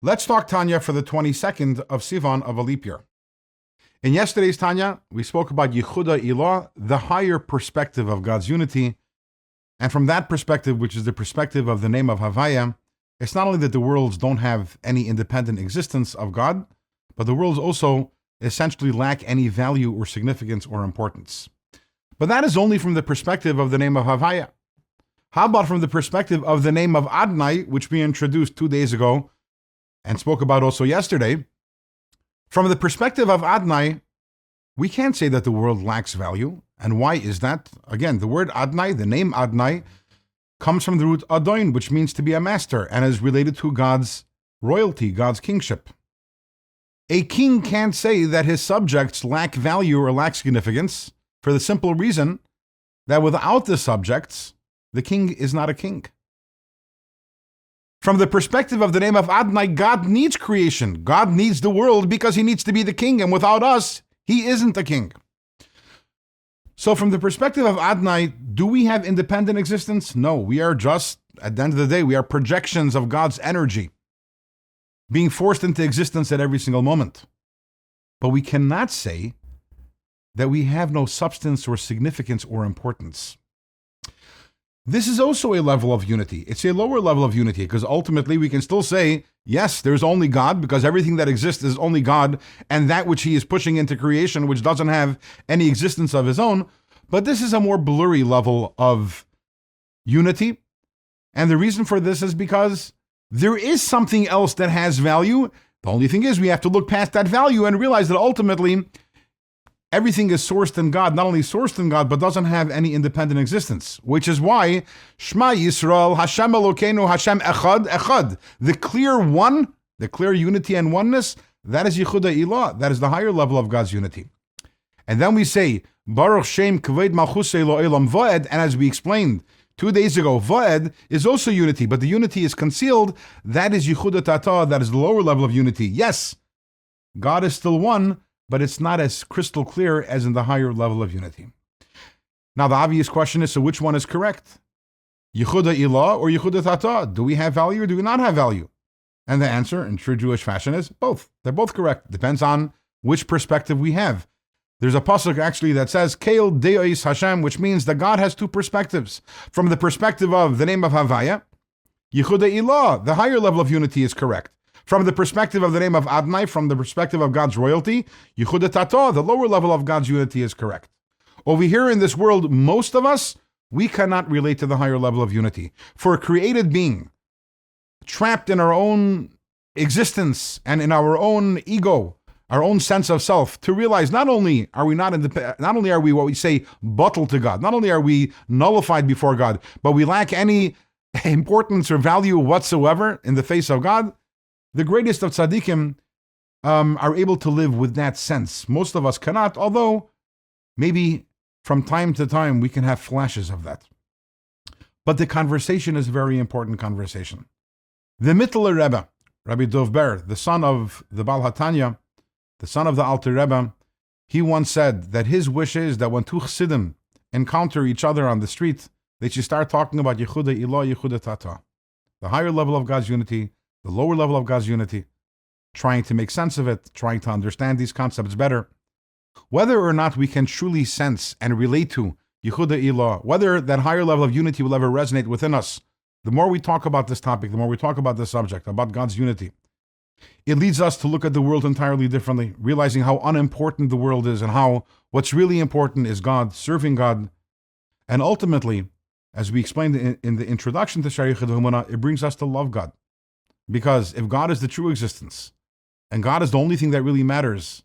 Let's talk Tanya for the 22nd of Sivan of a leap year. In yesterday's Tanya, we spoke about Yehuda Ilah, the higher perspective of God's unity. And from that perspective, which is the perspective of the name of Havaya, it's not only that the worlds don't have any independent existence of God, but the worlds also essentially lack any value or significance or importance. But that is only from the perspective of the name of Havaya. How about from the perspective of the name of Adonai, which we introduced 2 days ago and spoke about also yesterday? From the perspective of Adonai, we can't say that the world lacks value. And why is that? Again, the word Adonai, the name Adonai, comes from the root Adon, which means to be a master, and is related to God's royalty, God's kingship. A king can't say that his subjects lack value or lack significance for the simple reason that without the subjects, the king is not a king. From the perspective of the name of Adonai, God needs creation. God needs the world because he needs to be the king, and without us, he isn't the king. So from the perspective of Adonai, do we have independent existence? No, we are just, at the end of the day, we are projections of God's energy being forced into existence at every single moment. But we cannot say that we have no substance or significance or importance. This is also a level of unity. It's a lower level of unity because ultimately we can still say, yes, there's only God because everything that exists is only God and that which he is pushing into creation, which doesn't have any existence of his own. But this is a more blurry level of unity. And the reason for this is because there is something else that has value. The only thing is we have to look past that value and realize that ultimately everything is sourced in God, not only sourced in God, but doesn't have any independent existence, which is why Shema Yisrael, Hashem Elokeinu, Hashem Echad, Echad. The clear one, the clear unity and oneness, that is Yehuda Ilah. That is the higher level of God's unity. And then we say, Baruch Shem Kaved Malchusei Lo Elam Voed, and as we explained 2 days ago, Voed is also unity, but the unity is concealed. That is Yehuda Tata, that is the lower level of unity. Yes, God is still one, but it's not as crystal clear as in the higher level of unity. Now, the obvious question is, so which one is correct? Yehuda Ilah or Yehuda Tata? Do we have value or do we not have value? And the answer, in true Jewish fashion, is both. They're both correct. Depends on which perspective we have. There's a pasuk actually that says, Keil Deis Hashem, which means that God has two perspectives. From the perspective of the name of Havaya, Yehuda Ilah, the higher level of unity, is correct. From the perspective of the name of Adonai, from the perspective of God's royalty, Yehuda Tata, the lower level of God's unity, is correct. Over here in this world, most of us, we cannot relate to the higher level of unity. For a created being, trapped in our own existence and in our own ego, our own sense of self, to realize not only are we not only are we what we say bottled to God, not only are we nullified before God, but we lack any importance or value whatsoever in the face of God. The greatest of tzaddikim are able to live with that sense. Most of us cannot, although maybe from time to time we can have flashes of that. But the conversation is a very important conversation. The Mittler Rebbe, Rabbi Dov Ber, the son of the Baal HaTanya, the son of the Alter Rebbe, he once said that his wish is that when two Chassidim encounter each other on the street, they should start talking about Yehuda Ilah, Yehuda Tata, the higher level of God's unity, the lower level of God's unity, trying to make sense of it, trying to understand these concepts better. Whether or not we can truly sense and relate to Yehuda Ilah, whether that higher level of unity will ever resonate within us, the more we talk about this topic, the more we talk about this subject, about God's unity, it leads us to look at the world entirely differently, realizing how unimportant the world is and how what's really important is God, serving God. And ultimately, as we explained in the introduction to Shari Chedumana, it brings us to love God. Because if God is the true existence, and God is the only thing that really matters,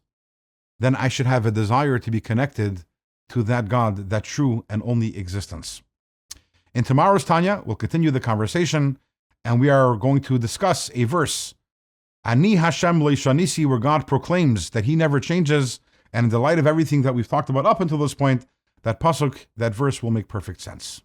then I should have a desire to be connected to that God, that true and only existence. In tomorrow's Tanya, we'll continue the conversation, and we are going to discuss a verse, Ani Hashem Leishanisi, where God proclaims that he never changes, and in the light of everything that we've talked about up until this point, that pasuk, that verse will make perfect sense.